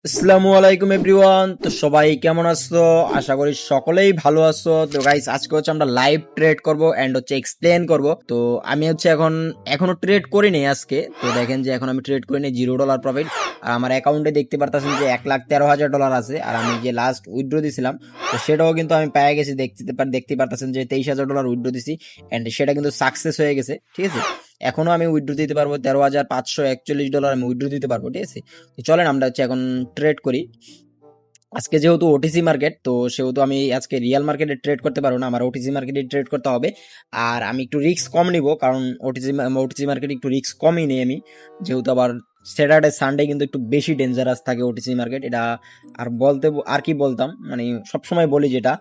আসসালামু আলাইকুম এভরিওয়ান। তো সবাই কেমন আছো? আশা করি সকলেই ভালো আছো। তো গাইস, আজকে হচ্ছে আমরা লাইভ ট্রেড করব এন্ড হচ্ছে এক্সপ্লেন করব। তো আমি হচ্ছে এখনো ট্রেড করিনি আজকে। তো দেখেন যে এখন আমি ট্রেড করিনি, $0 প্রফিট। আর আমার অ্যাকাউন্টে দেখতে পারতাছেন যে $1,13,000 আছে। আর আমি যে লাস্ট উইথড্র দিছিলাম, তো সেটাও কিন্তু আমি পেয়ে গেছি। দেখতে পারতাছেন যে $23,000 উইথড্র দিছি এন্ড সেটা কিন্তু সাকসেস হয়ে গেছে। ঠিক আছে, এখনো আমি উইথড্র দিতে পারবো $13,541 আমি উইথড্র দিতে পারবো। ঠিক আছে, তো চলেন আমরা হচ্ছে এখন ট্রেড করি। আজকে যেহেতু ওটিসি মার্কেট, তো সেহেতু আমি আজকে রিয়াল মার্কেটে ট্রেড করতে পারবো না, আমার ওটিসি মার্কেটে ট্রেড করতে হবে। আর আমি একটু রিস্ক কম নিব, কারণ ওটিসি মার্কেটে একটু রিস্ক কমই নেই আমি, যেহেতু আবার স্যাটারডে সানডে কিন্তু একটু বেশি ডেঞ্জারাস থাকে ওটিসি মার্কেট। এটা আর কি বলতাম, মানে সবসময় বলি যেটা।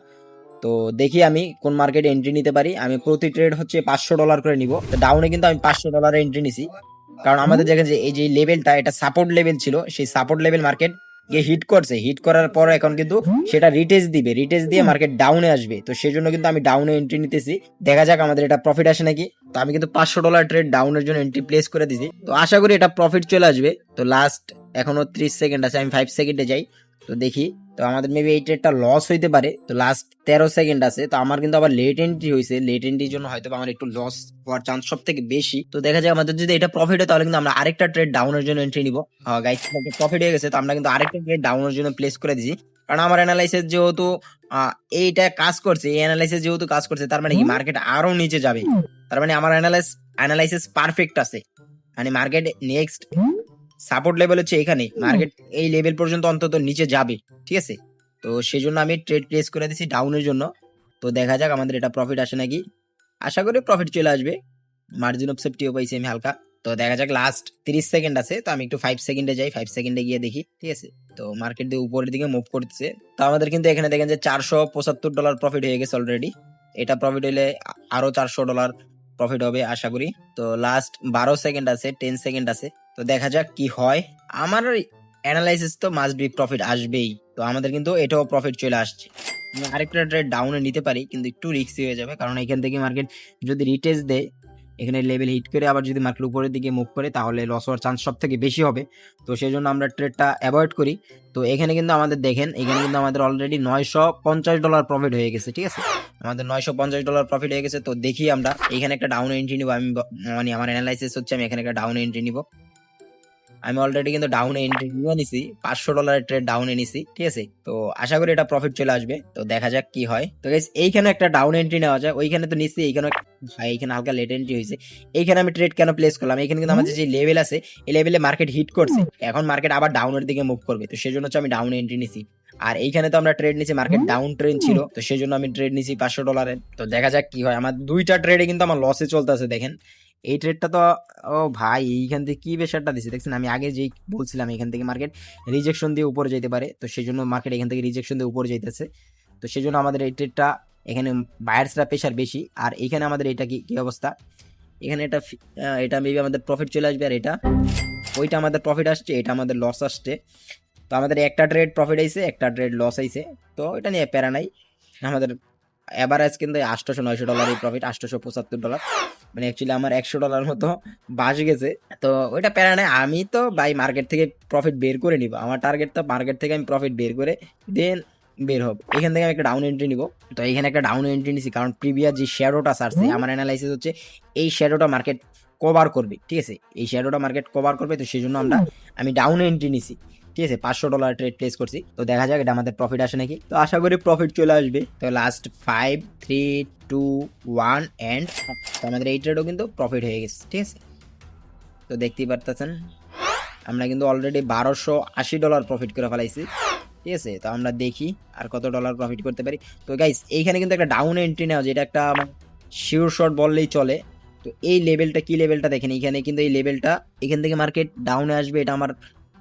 তো দেখি আমি কোন মার্কেটে এন্ট্রি নিতে পারি। আমি প্রতি ট্রেড হচ্ছে $500 করে নিব। তো ডাউনে কিন্তু আমি $500 এন্ট্রি নিছি, কারণ আমাদের দেখেন যে এই যে লেভেলটা, এটা সাপোর্ট লেভেল ছিল। সেই সাপোর্ট লেভেল মার্কেট গিয়ে হিট করছে, হিট করার পর এখন কিন্তু সেটা রিটেস্ট দিবে, রিটেস্ট দিয়ে মার্কেট ডাউনে আসবে। তো সেই জন্য কিন্তু আমি ডাউনে এন্ট্রি নিতেছি। দেখা যাক আমাদের এটা প্রফিট আসে নাকি। তো আমি কিন্তু $500 ট্রেড ডাউনের জন্য এন্ট্রি প্লেস করে দিছি। তো আশা করি এটা প্রফিট চলে আসবে। তো লাস্ট এখনো 30 সেকেন্ড আছে, আমি 5 সেকেন্ডে যাই। তো দেখি, তো আমাদের মেবি এই ট্রেডটা লস হইতে পারে। তো লাস্ট 13 সেকেন্ড আছে। তো আমার কিন্তু আবার লেট এন্ট্রি হয়েছে, লেট এন্ট্রির জন্য হয়তো আমার একটু লস হওয়ার চান্স সব থেকে বেশি। তো দেখা যায় আমাদের যদি এটা প্রফিট হয়, তাহলে কিন্তু আমরা আরেকটা ট্রেড ডাউনের জন্য এন্ট্রি নিব। গাইস, প্রফিট হয়ে গেছে, তো আমরা কিন্তু আরেকটা ট্রেড ডাউনের জন্য প্লেস করে দিছি। কারণ আমার অ্যানালাইসিস যেহেতু এইটা কাজ করছে, এই অ্যানালাইসিস যেহেতু কাজ করছে, তার মানে কি মার্কেট আরো নিচে যাবে। তার মানে আমার অ্যানালাইসিস পারফেক্ট আছে। মানে মার্কেট নেক্সট সাপোর্ট লেভেল হচ্ছে এখানে, মার্কেট এই লেভেল পর্যন্ত অন্তত নিচে যাবে। ঠিক আছে, তো সেই জন্য আমি ট্রেড প্লেস করে দিছি ডাউনের জন্য। তো দেখা যাক আমাদের এটা প্রফিট আসে নাকি। আশা করি প্রফিট চলে আসবে। মার্জিন অফ সেফটিও পাইছি আমি হালকা। তো দেখা যাক, লাস্ট 30 সেকেন্ড আছে। তো আমি একটু 5 সেকেন্ডে যাই, 5 সেকেন্ডে গিয়ে দেখি। ঠিক আছে, তো মার্কেট দিয়ে উপরের দিকে মুভ করতেছে। তো আমাদের কিন্তু এখানে দেখেন যে $475 প্রফিট হয়ে গেছে অলরেডি। এটা প্রফিট হলে আরো $400 প্রফিট হবে আশা করি। তো লাস্ট 12 সেকেন্ড আছে, 10 সেকেন্ড আছে। তো দেখা যাক কি হয়। আমার অ্যানালাইসিস তো মাস্ট বি প্রফিট আসবেই। তো আমাদের কিন্তু এটাও প্রফিট চলে আসছে। আমি আরেকটা ট্রেড ডাউনে নিতে পারি, কিন্তু একটু রিস্কি হয়ে যাবে, কারণ এখান থেকে মার্কেট যদি রিটেস্ট দেয়, এখানে লেভেল হিট করে আবার যদি মার্কেট উপরের দিকে মুভ করে, তাহলে লস হওয়ার চান্স সব থেকে বেশি হবে। তো সেই জন্য আমরা ট্রেডটা অ্যাভয়েড করি। তো এখানে কিন্তু আমাদের দেখেন, এখানে কিন্তু আমাদের অলরেডি $950 প্রফিট হয়ে গেছে। ঠিক আছে, আমাদের $950 প্রফিট হয়ে গেছে। তো দেখি আমরা এখানে একটা ডাউন এন্ট্রি নিব। মানে আমার অ্যানালাইসিস হচ্ছে আমি এখানে একটা ডাউন এন্ট্রি নিব। আমি অলরেডি কিন্তু ডাউনে এন্ট্রি নিয়ে নিছি, $500 ট্রেড ডাউনে নিছি। ঠিক আছে, তো আশা করি এটা প্রফিট চলে আসবে। তো দেখা যাক কি হয়। তো গাইস, এইখানে একটা ডাউন এন্ট্রি নেওয়া যায়, ওইখানে তো নিচ্ছি, এইখানে ভাই এইখানে হালকা লেট এন্ট্রি হয়েছে। এইখানে আমি ট্রেড কেন প্লেস করলাম, এখানে কিন্তু আমাদের যে লেভেল আছে, এই লেভেলে মার্কেট হিট করছে, এখন মার্কেট আবার ডাউনের দিকে মুভ করবে। তো সেজন্য হচ্ছে আমি ডাউনে এন্ট্রি নিছি। আর এইখানে তো আমরা ট্রেড নিছি, মার্কেট ডাউন ট্রেন্ড ছিল, তো সেই জন্য আমি ট্রেড নিছি $500। তো দেখা যাক কি হয়। আমার দুইটা ট্রেডে কিন্তু আমার লসে চলতেছে দেখেন। এই ট্রেডটা তো, ও ভাই, এইখান থেকে কি বেশারটা দিছে দেখছেন। আমি আগে যেই বলছিলাম এখান থেকে মার্কেট রিজেকশন দিয়ে উপরে যেতে পারে, তো সেই জন্য মার্কেট এখান থেকে রিজেকশন দিয়ে উপরে যাইতেছে। তো সেই জন্য আমাদের এই ট্রেডটা, এখানে বায়ার্সরা প্রেশার বেশি। আর এখানে আমাদের এটা কি কি অবস্থা, এখানে এটা মেবি আমাদের প্রফিট চলে আসবে। আর এটা ওইটা আমাদের প্রফিট আসছে, এটা আমাদের লস আসছে। তো আমাদের একটা ট্রেড প্রফিট আইছে, একটা ট্রেড লস আইছে। তো এটা নিয়ে প্যারা নাই। আমাদের এভারেজ কিন্তু $800-900 প্রফিট, $875। মানে অ্যাকচুয়ালি আমার $100 মতো বাস গেছে। তো ওইটা প্যারা নাই, আমি তো ভাই মার্কেট থেকে প্রফিট বের করে নিব। আমার টার্গেট তো মার্কেট থেকে আমি প্রফিট বের করে দেন বের হব। এখান থেকে আমি একটা ডাউন এন্ট্রি নিব। তো এখানে একটা ডাউন এন্ট্রি নিছি, কারণ প্রিভিয়াস যে শ্যাডোটা ছাড়ছে, আমার অ্যানালাইসিস হচ্ছে এই শ্যাডোটা মার্কেট কভার করবে। ঠিক আছে, এই শ্যাডোটা মার্কেট কভার করবে। তো সেই জন্য আমি ডাউন এন্ট্রি নিছি। ঠিক আছে, $500 ট্রেড প্লেস করছি। তো দেখা যাক এটা আমাদের প্রফিট আসে নাকি। তো আশা করি প্রফিট চলে আসবে। তো লাস্ট 5 3 2 1 এন্ড আমাদের এই ট্রেডও কিন্তু প্রফিট হয়ে গেছে। ঠিক আছে, তো দেখতেই পারতেছেন আমরা কিন্তু অলরেডি $1280 প্রফিট করে ফেলাইছি। ঠিক আছে, তো আমরা দেখি আর কত ডলার প্রফিট করতে পারি। তো গাইস, এইখানে কিন্তু একটা ডাউন এন্ট্রি নেওয়া, যেটা একটা শিওর শট বললেই চলে। তো এই লেভেলটা কি লেভেলটা দেখেন, এইখানে কিন্তু এই লেভেলটা, এখান থেকে মার্কেট ডাউনে আসবে। এটা আমার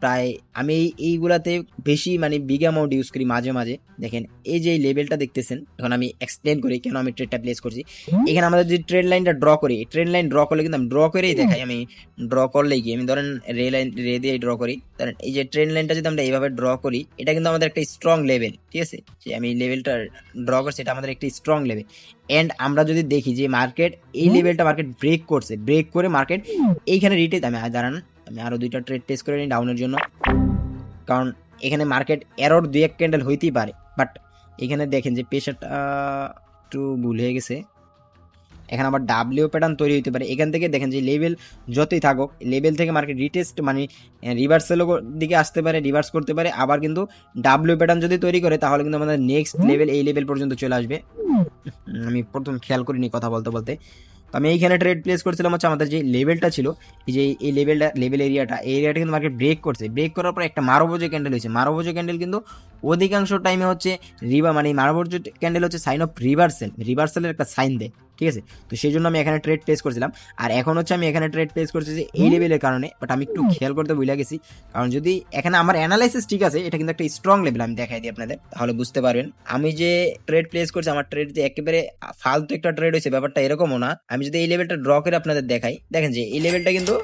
প্রায়, আমি এইগুলাতে বেশি মানে বিগ অ্যামাউন্ট ইউজ করি মাঝে মাঝে। দেখেন এই যে এই লেভেলটা দেখতেছেন, এখন আমি এক্সপ্লেন করি কেন আমি ট্রেডটা প্লেস করছি। এখানে আমাদের যে ট্রেড লাইনটা ড্র করি, ট্রেড লাইন ড্র করলে কিন্তু আমি ড্র করেই দেখাই। আমি ড্র করলেই কি, আমি ধরেন রে দিয়ে ড্র করি। ধরেন এই যে ট্রেড লাইনটা যদি আমরা এইভাবে ড্র করি, এটা কিন্তু আমাদের একটা স্ট্রং লেভেল। ঠিক আছে, যে আমি লেভেলটা ড্র করছি, এটা আমাদের একটা স্ট্রং লেভেল। এন্ড আমরা যদি দেখি যে মার্কেট এই লেভেলটা মার্কেট ব্রেক করছে, ব্রেক করে মার্কেট এইখানে রিটেজ, আমি দাঁড়ান, আমি আরো দুইটা ট্রেড টেস্ট করে নিই ডাউনের জন্য। কারণ এখানে মার্কেট এরর 2-1 ক্যান্ডেল হইতেই পারে, বাট এখানে দেখেন যে প্রেশারটা একটু ভুল হয়ে গেছে। এখানে আবার ডাব্লিউ প্যাটার্ন তৈরি হতে পারে। এখান থেকে দেখেন যে লেভেল যতই থাকুক, লেভেল থেকে মার্কেট রিটেস্ট মানে রিভার্সেল দিকে আসতে পারে, রিভার্স করতে পারে। আবার কিন্তু ডাব্লিউ প্যাটার্ন যদি তৈরি করে তাহলে কিন্তু আমাদের নেক্সট লেভেল এই লেভেল পর্যন্ত চলে আসবে। আমি প্রথম খেয়াল করিনি কথা বলতে বলতে। তো আমি এইখানে ট্রেড প্লেস করছিলাম হচ্ছে আমাদের যে লেভেলটা ছিল, এই যে এই লেভেল এরিয়াটা, এই এরিয়াটা কিন্তু মার্কেট ব্রেক করছে। ব্রেক করার পর একটা মারোবোজো ক্যান্ডেল হয়েছে। মারোবোজো ক্যান্ডেল কিন্তু অধিকাংশ টাইমে হচ্ছে মানে মারোবোজো ক্যান্ডেল হচ্ছে সাইন অফ রিভার্সেলের একটা সাইন দেয়, ঠিক আছে। তো সেই জন্য আমি এখানে ট্রেড প্লেস করছিলাম। আর এখন হচ্ছে আমি এখানে ট্রেড প্লেস করছি যে এই লেভেলের কারণে, বাট আমি একটু খেয়াল করতে ভুলে গেছি। কারণ যদি এখানে আমার অ্যানালাইসিস ঠিক আছে, এটা কিন্তু একটা স্ট্রং লেভেল, আমি দেখাই দিই আপনাদের তাহলে বুঝতে পারবেন। আমি যে ট্রেড প্লেস করছি, আমার ট্রেড যে একেবারে ফালতু একটা ট্রেড হয়েছে ব্যাপারটা এরকমও না। আমি যদি এই লেভেলটা ড্র করে আপনাদের দেখাই, দেখেন যে এই লেভেলটা কিন্তু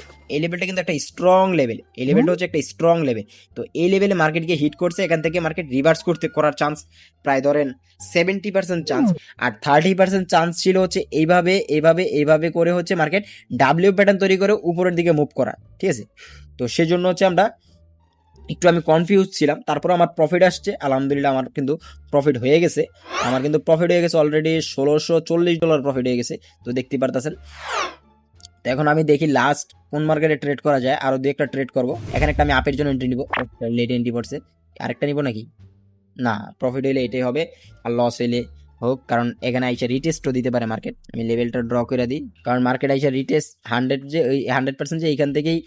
একটা স্ট্রং লেভেল। এই লেভেলটা হচ্ছে একটা স্ট্রং লেভেল। তো এই লেভেলে মার্কেটকে হিট করছে, এখান থেকে মার্কেট রিভার্স করার চান্স প্রায় ধরেন 70% চান্স। আর 30% চান্স ছিল হচ্ছে এইভাবে এইভাবে এইভাবে করে হচ্ছে মার্কেট ডাব্লিউ প্যাটার্ন তৈরি করে উপরের দিকে মুভ করা, ঠিক আছে। তো সেই জন্য হচ্ছে আমি কনফিউজ ছিলাম। তারপর আমার প্রফিট আসছে, আলহামদুলিল্লাহ আমার কিন্তু প্রফিট হয়ে গেছে। অলরেডি $1640 প্রফিট হয়ে গেছে। তো দেখতে পারতেছেন। তো এখন আমি দেখি লাস্ট কোন মার্কেটে ট্রেড করা যায়। আরো দুই একটা ট্রেড করবো। এখানে একটা আমি আপের জন্য এন্ট্রি নিব, লেট এন্ট্রি পড়ছে। আরেকটা নিব নাকি? না, প্রফিট হইলে এটাই হবে, আর লস হইলে হোক। কারণ এখানে আইসা রিটেস্টও দিতে পারে মার্কেট। আমি লেভেলটা ড্র করে দিই, কারণ মার্কেট আইসা রিটেস্ট 100% যে এইখান থেকেই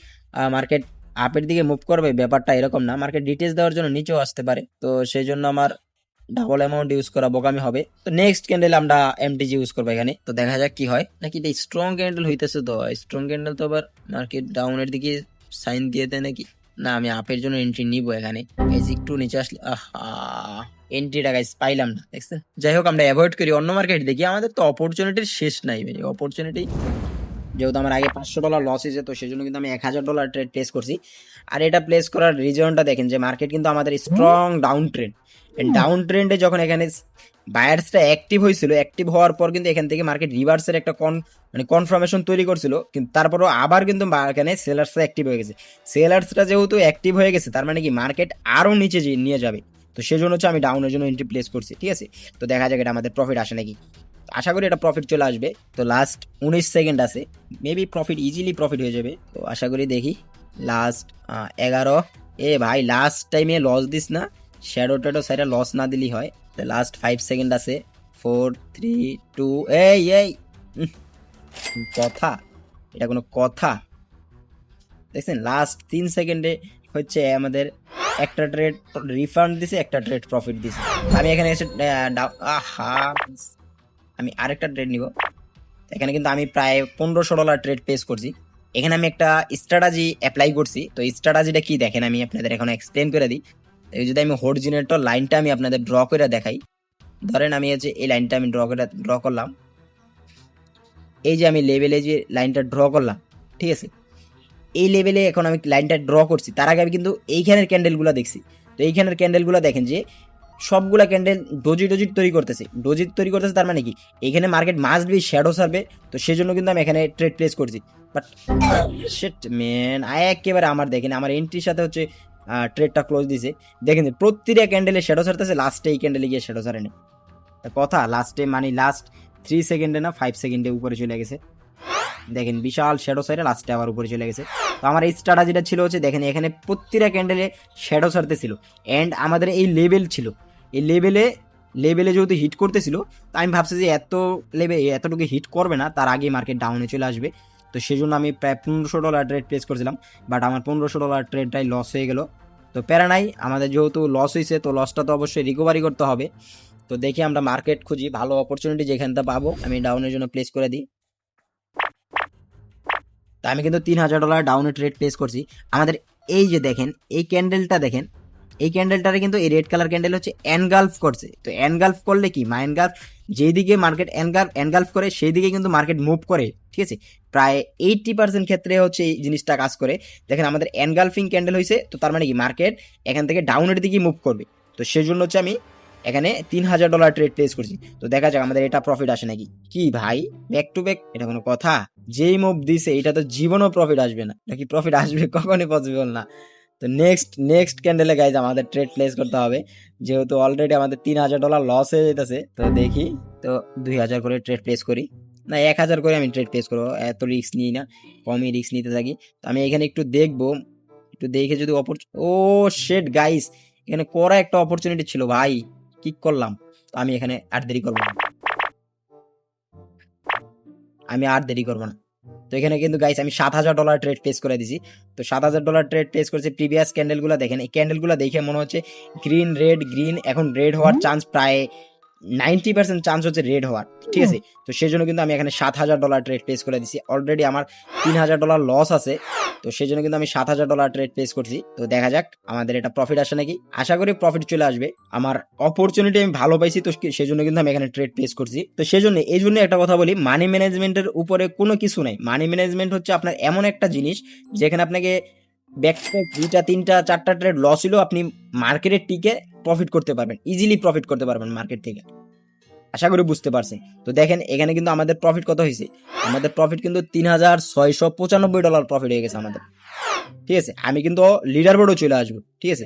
মার্কেট আপের দিকে মুভ করবে ব্যাপারটা এরকম না। মার্কেট রিটেস্ট দেওয়ার জন্য নিচেও আসতে পারে। তো সেই জন্য আমার ডাবল অ্যামাউন্ট ইউজ করা বোকামি হবে। তো নেক্সট ক্যান্ডেল আমরা এমটিজি ইউজ করবো এখানে। তো দেখা যাক কি হয়। নাকি এটা স্ট্রং ক্যান্ডেল হইতেছে, তো স্ট্রং ক্যান্ডেল তো আবার মার্কেট ডাউনের দিকে সাইন দিয়ে দেয় নাকি? না, আমি আপের জন্য এন্ট্রি নিব এখানে। একটু নিচে আসলে এন্ট্রিটা গাইস পাইলাম না, দেখছেন। যাই হোক, আমরা অ্যাভয়েড করি, অন্য মার্কেট দেখি। আমাদের তো অপরচুনিটির শেষ নাই ভাই, অপরচুনিটি। যেহেতু আমার আগে $500 লস হয়েছে, তো সেই জন্য কিন্তু আমি $1000 ট্রেড প্লেস করছি। আর এটা প্লেস করার রিজনটা দেখেন যে মার্কেট কিন্তু আমাদের স্ট্রং ডাউন ট্রেন্ডে যখন এখানে বায়ার্সটা অ্যাক্টিভ হয়েছিল, অ্যাক্টিভ হওয়ার পর কিন্তু এখান থেকে মার্কেট রিভার্সের একটা কনফার্মেশন তৈরি করছিল। কিন্তু তারপরও আবার কিন্তু এখানে সেলার্সরা অ্যাক্টিভ হয়ে গেছে। সেলার্সরা যেহেতু অ্যাক্টিভ হয়ে গেছে, তার মানে কি মার্কেট আরও নিচে নিয়ে যাবে। তো সেই জন্য হচ্ছে আমি ডাউনের জন্য এন্ট্রি প্লেস করছি, ঠিক আছে। তো দেখা যাক এটা আমাদের প্রফিট আসে নাকি। আশা করি এটা প্রফিট চলে আসবে। তো লাস্ট 19 সেকেন্ড আছে, মেবি ইজিলি প্রফিট হয়ে যাবে। তো আশা করি, দেখি লাস্ট 11। এ ভাই, লাস্ট টাইমে লস দিস না, শ্যাডো ট্যাডো সাইডে লস না দিলেই হয়। লাস্ট 5 সেকেন্ড আছে, 4 3 2। এই কথা, এটা কোনো কথা? দেখছেন, লাস্ট 3 সেকেন্ডে হচ্ছে আমাদের একটা ট্রেড রিফান্ড দিছে, একটা ট্রেড প্রফিট দিছে। আমি এখানে এসে আমি আরেকটা ট্রেড নিব। এখানে কিন্তু আমি প্রায় $1500 ট্রেড প্লেস করছি। এখানে আমি একটা স্ট্র্যাটেজি অ্যাপ্লাই করছি। তো স্ট্র্যাটেজিটা কি দেখেন, আমি আপনাদের এখন এক্সপ্লেন করে দিই। এই যদি আমি হরিজন্টাল লাইনটা আমি আপনাদের ড্র করে দেখাই, ধরেন আমি হচ্ছে এই লাইনটা আমি ড্র করলাম। এই যে আমি লেভেলে যে লাইনটা ড্র করলাম, ঠিক আছে, এই লেভেলে এখন আমি লাইনটা ড্র করছি। তার আগে আমি কিন্তু এইখানের ক্যান্ডেলগুলো দেখছি। তো এইখানের ক্যান্ডেলগুলো দেখেন যে সবগুলা ক্যান্ডেল ডোজি তৈরি করতেছে। তার মানে কি এখানে market must be shadow survey. তো সেই জন্য কিন্তু আমি এখানে ট্রেড প্লেস করছি। বাট শিট ম্যান, একেবারে আমার দেখেন আমার এন্ট্রির সাথে হচ্ছে ট্রেডটা ক্লোজ দিছে। দেখেন প্রতিটা ক্যান্ডেলে শ্যাডো সারতেছে, লাস্টে এই ক্যান্ডেলে গিয়ে শ্যাডো সারে নেই। কথা লাস্টে মানে লাস্ট 3 সেকেন্ডে না 5 সেকেন্ডে উপরে চলে গেছে। দেখেন বিশাল শ্যাডো সাইডে লাস্টে আবার উপরে চলে গেছে। তো আমার এই স্ট্র্যাটেজিটা ছিল হচ্ছে, দেখেন এখানে প্রতিটা ক্যান্ডেলে শ্যাডো সারতে ছিল। অ্যান্ড আমাদের এই লেভেল ছিল, এই লেভেলে যেহেতু হিট করতেছিল, তো আমি ভাবছি যে এতটুকু হিট করবে না, তার আগে মার্কেট ডাউনে চলে আসবে। তো সেই জন্য আমি প্রায় $1500 ট্রেড প্লেস করেছিলাম। বাট আমার $1500 ট্রেডটাই লস হয়ে গেল। তো প্যারা নাই, আমাদের যেহেতু লস হয়েছে, তো লসটা তো অবশ্যই রিকভারি করতে হবে। তো দেখি আমরা মার্কেট খুঁজি, ভালো অপরচুনিটি যেখানটা পাবো আমি ডাউনের জন্য প্লেস করে দিই। তা আমি কিন্তু $3000 ডাউনে ট্রেড প্লেস করছি। আমাদের এই যে দেখেন এই ক্যান্ডেলটা দেখেন, এই ক্যান্ডেলটারে কিন্তু এই রেড কালার ক্যান্ডেল হচ্ছে এনগালফ করছে। তো এনগালফ করলে কি, এনগালফ যেদিকে মার্কেট এনগালফ করে সেই দিকে কিন্তু মার্কেট মুভ করে, ঠিক আছে। প্রায় 80% ক্ষেত্রে হচ্ছে এই জিনিসটা কাজ করে। দেখেন আমাদের এনগালফিং ক্যান্ডেল হয়েছে, তো তার মানে কি মার্কেট এখান থেকে ডাউনের দিকে মুভ করবে। তো সেই জন্য হচ্ছে আমি এখানে $3000 ট্রেড প্লেস করছি। তো দেখা যাক আমাদের এটা প্রফিট আসে নাকি। কি ভাই, ব্যাক টু ব্যাক, এটা কোনো কথা? যেই মুভ দিছে এটা তো জীবনও প্রফিট আসবে না, নাকি প্রফিট আসবে কখনই পসিবল না। তো তো নেক্সট ক্যান্ডেলে গাইজ আমাদের ট্রেড প্লেস করতে হবে, যেহেতু অলরেডি আমাদের $3000 লস হয়ে যেতেছে। তো দেখি, তো 2000 করে ট্রেড প্লেস করি, না 1000 করে আমি ট্রেড প্লেস করবো, এত রিস্ক নিই না, কমই রিস্ক নিতে থাকি। তো আমি এখানে একটু দেখবো, একটু দেখে যদি ও শেট গাইস, এখানে করা একটা অপরচুনিটি ছিল ভাই, কি করলাম। তো আমি এখানে আর দেরি করবো না, তো এখানে কিন্তু গাইস আমি $7000 ট্রেড প্লেস করে দিছি। তো $7000 ট্রেড প্লেস করেছি। প্রিভিয়াস ক্যান্ডেলগুলো দেখেন, এই ক্যান্ডেলগুলো দেখে মনে হচ্ছে গ্রিন রেড গ্রিন, এখন রেড হওয়ার চান্স প্রায় 90% চান্স হচ্ছে রেড হওয়ার, ঠিক আছে। তো সেই জন্য কিন্তু আমি এখানে $7000 ট্রেড প্লেস করে দিছি। অলরেডি আমার $3000 লস আছে, তো সেই জন্য কিন্তু আমি $7000 ট্রেড প্লেস করছি। তো দেখা যাক আমাদের এটা প্রফিট আসে নাকি, আশা করি প্রফিট চলে আসবে। আমার অপরচুনিটি আমি ভালো পাইছি, তো সেই জন্য কিন্তু আমি এখানে ট্রেড প্লেস করছি। তো সেই জন্য এই জন্য একটা কথা বলি, মানি ম্যানেজমেন্টের উপরে কোনো কিছু নাই। মানি ম্যানেজমেন্ট হচ্ছে আপনার এমন একটা জিনিস যেখানে আপনাকে ব্যাক দুইটা তিনটা চারটা ট্রেড লস হলেও আপনি মার্কেটে টিকে প্রফিট করতে পারবেন, ইজিলি প্রফিট করতে পারবেন মার্কেট থেকে, আশা করি বুঝতে পারছেন। তো দেখেন এখানে কিন্তু আমাদের প্রফিট কত হয়েছে, আমাদের প্রফিট কিন্তু $3695 প্রফিট হয়ে গেছে আমাদের, ঠিক আছে। আমি কিন্তু লিডার বোর্ডও চলে আসবো, ঠিক আছে,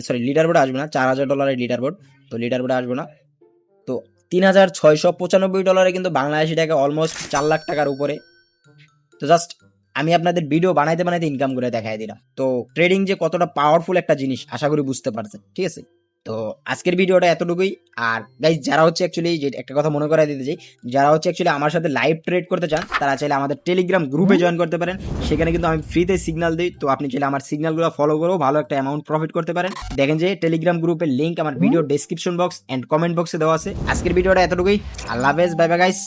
সরি লিডার বোর্ডে আসবো না, $4000 লিডার বোর্ড, তো লিডার বোর্ডে আসবো না। তো $3695 কিন্তু বাংলাদেশি টাকা অলমোস্ট 4 লাখ টাকার উপরে। তো জাস্ট আমি আপনাদের ভিডিও বানাইতে বানাইতে ইনকাম করে দেখাই দিলাম। তো ট্রেডিং যে কতটা পাওয়ারফুল একটা জিনিস আশা করি বুঝতে পারছেন, ঠিক আছে। তো আজকের ভিডিওটা এতটুকুই। আর গাইজ যারা হচ্ছে অ্যাকচুয়ালি, যে একটা কথা মনে করাই দিতে চাই, যারা হচ্ছে অ্যাকচুয়ালি আমার সাথে লাইভ ট্রেড করতে চান তারা চাইলে আমাদের টেলিগ্রাম গ্রুপে জয়েন করতে পারেন। সেখানে কিন্তু আমি ফ্রিতে সিগন্যাল দিই, তো আপনি চাইলে আমার সিগন্যালগুলো ফলো করেও ভালো একটা অ্যামাউন্ট প্রফিট করতে পারেন। দেখেন যে টেলিগ্রাম গ্রুপের লিঙ্ক আমার video description box and comment বক্সে দেওয়া আছে। আজকের ভিডিওটা এতটুকুই, আল্লাহ হাফেজ, বাই বাই গাইস।